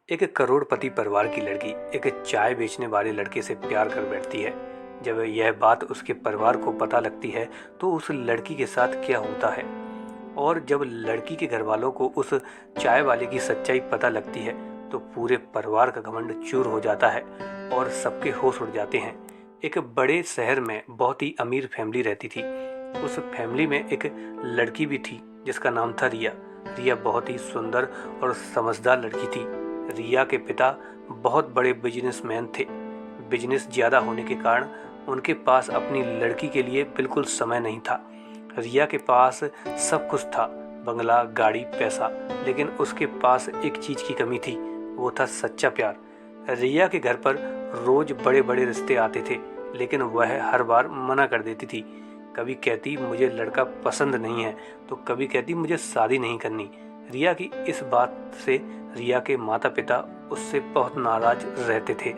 एक करोड़पति परिवार की लड़की एक चाय बेचने वाले लड़के से प्यार कर बैठती है। जब यह बात उसके परिवार को पता लगती है तो उस लड़की के साथ क्या होता है, और जब लड़की के घर वालों को उस चाय वाले की सच्चाई पता लगती है तो पूरे परिवार का घमंड चूर हो जाता है और सबके होश उड़ जाते हैं। एक बड़े शहर में बहुत ही अमीर फैमिली रहती थी। उस फैमिली में एक लड़की भी थी जिसका नाम था रिया। रिया बहुत ही सुंदर और समझदार लड़की थी। रिया के पिता बहुत बड़े बिजनेसमैन थे। बिजनेस ज़्यादा होने के कारण उनके पास अपनी लड़की के लिए बिल्कुल समय नहीं था। रिया के पास सब कुछ था, बंगला, गाड़ी, पैसा, लेकिन उसके पास एक चीज़ की कमी थी, वो था सच्चा प्यार। रिया के घर पर रोज़ बड़े बड़े रिश्ते आते थे, लेकिन वह हर बार मना कर देती थी। कभी कहती मुझे लड़का पसंद नहीं है, तो कभी कहती मुझे शादी नहीं करनी। रिया की इस बात से रिया के माता पिता उससे बहुत नाराज रहते थे।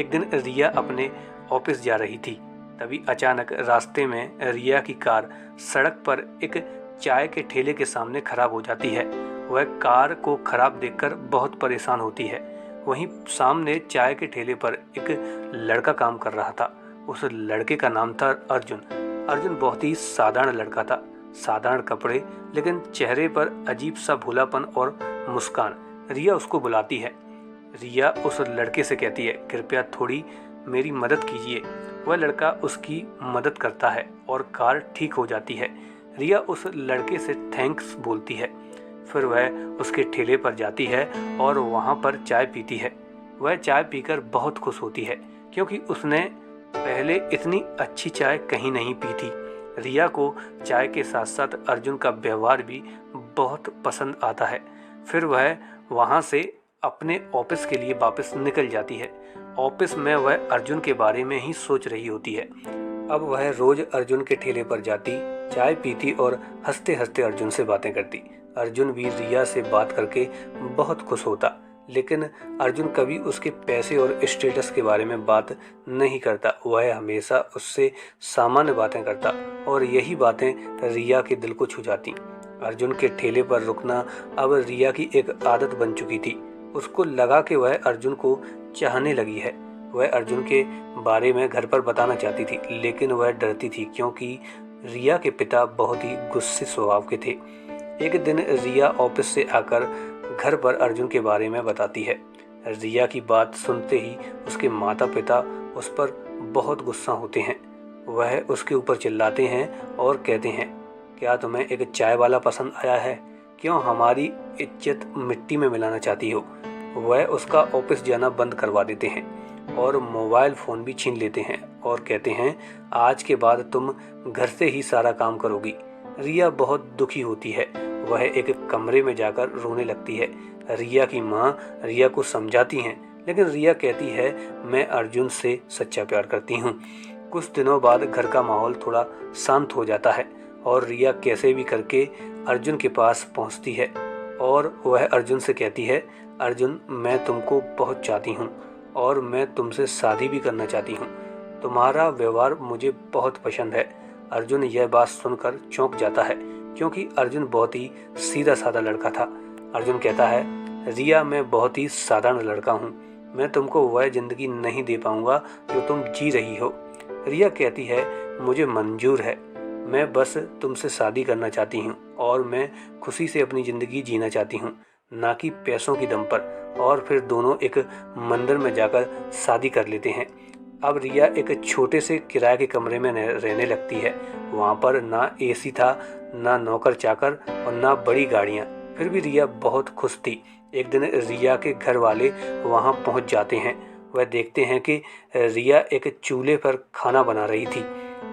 एक दिन रिया अपने ऑफिस जा रही थी, तभी अचानक रास्ते में रिया की कार सड़क पर एक चाय के ठेले के सामने खराब हो जाती है। वह कार को खराब देखकर बहुत परेशान होती है। वहीं सामने चाय के ठेले पर एक लड़का काम कर रहा था। उस लड़के का नाम था अर्जुन। अर्जुन बहुत ही साधारण लड़का था, साधारण कपड़े, लेकिन चेहरे पर अजीब सा भोलापन और मुस्कान। रिया उसको बुलाती है। रिया उस लड़के से कहती है, कृपया थोड़ी मेरी मदद कीजिए। वह लड़का उसकी मदद करता है और कार ठीक हो जाती है। रिया उस लड़के से थैंक्स बोलती है। फिर वह उसके ठेले पर जाती है और वहाँ पर चाय पीती है। वह चाय पीकर बहुत खुश होती है, क्योंकि उसने पहले इतनी अच्छी चाय कहीं नहीं पी थी। रिया को चाय के साथ साथ अर्जुन का व्यवहार भी बहुत पसंद आता है। फिर वह वहाँ से अपने ऑफिस के लिए वापस निकल जाती है। ऑफिस में वह अर्जुन के बारे में ही सोच रही होती है। अब वह रोज अर्जुन के ठेले पर जाती, चाय पीती और हंसते हंसते अर्जुन से बातें करती। अर्जुन भी रिया से बात करके बहुत खुश होता, लेकिन अर्जुन कभी उसके पैसे और स्टेटस के बारे में बात नहीं करता। वह हमेशा उससे सामान्य बातें करता और यही बातें रिया के दिल को छू जाती। अर्जुन के ठेले पर रुकना अब रिया की एक आदत बन चुकी थी। उसको लगा कि वह अर्जुन को चाहने लगी है। वह अर्जुन के बारे में घर पर बताना चाहती थी, लेकिन वह डरती थी, क्योंकि रिया के पिता बहुत ही गुस्से स्वभाव के थे। एक दिन रिया ऑफिस से आकर घर पर अर्जुन के बारे में बताती है। रिया की बात सुनते ही उसके माता पिता उस पर बहुत गुस्सा होते हैं। वह उसके ऊपर चिल्लाते हैं और कहते हैं, क्या तुम्हें एक चाय वाला पसंद आया है? क्यों हमारी इज्जत मिट्टी में मिलाना चाहती हो? वह उसका ऑफिस जाना बंद करवा देते हैं और मोबाइल फ़ोन भी छीन लेते हैं और कहते हैं, आज के बाद तुम घर से ही सारा काम करोगी। रिया बहुत दुखी होती है। वह एक कमरे में जाकर रोने लगती है। रिया की माँ रिया को समझाती हैं, लेकिन रिया कहती है, मैं अर्जुन से सच्चा प्यार करती हूँ। कुछ दिनों बाद घर का माहौल थोड़ा शांत हो जाता है और रिया कैसे भी करके अर्जुन के पास पहुँचती है और वह अर्जुन से कहती है, अर्जुन, मैं तुमको बहुत चाहती हूँ और मैं तुमसे शादी भी करना चाहती हूँ। तुम्हारा व्यवहार मुझे बहुत पसंद है। अर्जुन यह बात सुनकर चौंक जाता है, क्योंकि अर्जुन बहुत ही सीधा साधा लड़का था। अर्जुन कहता है, रिया, मैं बहुत ही साधारण लड़का हूँ। मैं तुमको वह ज़िंदगी नहीं दे पाऊँगा जो तुम जी रही हो। रिया कहती है, मुझे मंजूर है। मैं बस तुमसे शादी करना चाहती हूँ और मैं खुशी से अपनी ज़िंदगी जीना चाहती हूँ, ना कि पैसों की दम पर। और फिर दोनों एक मंदिर में जाकर शादी कर लेते हैं। अब रिया एक छोटे से किराए के कमरे में रहने लगती है। वहाँ पर ना एसी था, ना नौकर चाकर और ना बड़ी गाड़ियाँ। फिर भी रिया बहुत खुश थी। एक दिन रिया के घर वाले वहाँ पहुँच जाते हैं। वह देखते हैं कि रिया एक चूल्हे पर खाना बना रही थी।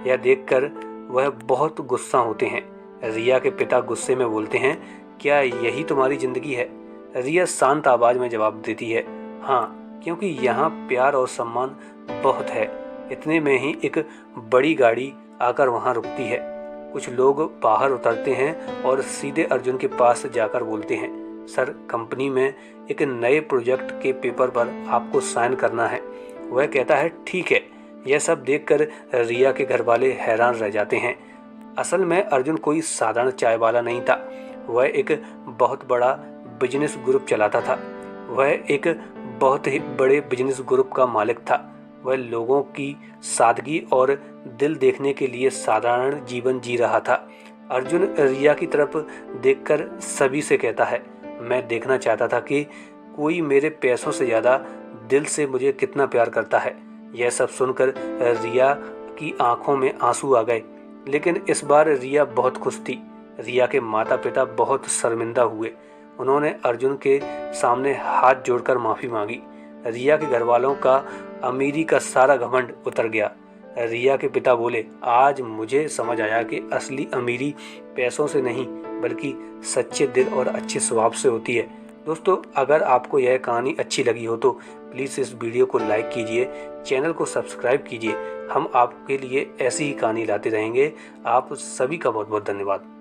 यह देखकर वह बहुत गुस्सा होते हैं। रिया के पिता गुस्से में बोलते हैं, क्या यही तुम्हारी ज़िंदगी है? रिया शांत आवाज़ में जवाब देती है, हाँ, क्योंकि यहाँ प्यार और सम्मान बहुत है। इतने में ही एक बड़ी गाड़ी आकर वहाँ रुकती है। कुछ लोग बाहर उतरते हैं और सीधे अर्जुन के पास जाकर बोलते हैं, सर, कंपनी में एक नए प्रोजेक्ट के पेपर पर आपको साइन करना है। वह कहता है, ठीक है। यह सब देखकर रिया के घर वाले हैरान रह जाते हैं। असल में अर्जुन कोई साधारण चाय वाला नहीं था। वह एक बहुत बड़ा बिजनेस ग्रुप चलाता था। वह एक बहुत ही बड़े बिजनेस ग्रुप का मालिक था। वह लोगों की सादगी और दिल देखने के लिए साधारण जीवन जी रहा था। अर्जुन रिया की तरफ देखकर सभी से कहता है, मैं देखना चाहता था कि कोई मेरे पैसों से ज़्यादा दिल से मुझे कितना प्यार करता है। यह सब सुनकर रिया की आंखों में आंसू आ गए। लेकिन इस बार रिया बहुत खुश थी। रिया के माता पिता बहुत शर्मिंदा हुए। उन्होंने अर्जुन के सामने हाथ जोड़कर माफ़ी मांगी। रिया के घर वालों का अमीरी का सारा घमंड उतर गया। रिया के पिता बोले, आज मुझे समझ आया कि असली अमीरी पैसों से नहीं बल्कि सच्चे दिल और अच्छे स्वभाव से होती है। दोस्तों, अगर आपको यह कहानी अच्छी लगी हो तो प्लीज़ इस वीडियो को लाइक कीजिए, चैनल को सब्सक्राइब कीजिए। हम आपके लिए ऐसी ही कहानी लाते रहेंगे। आप सभी का बहुत बहुत धन्यवाद।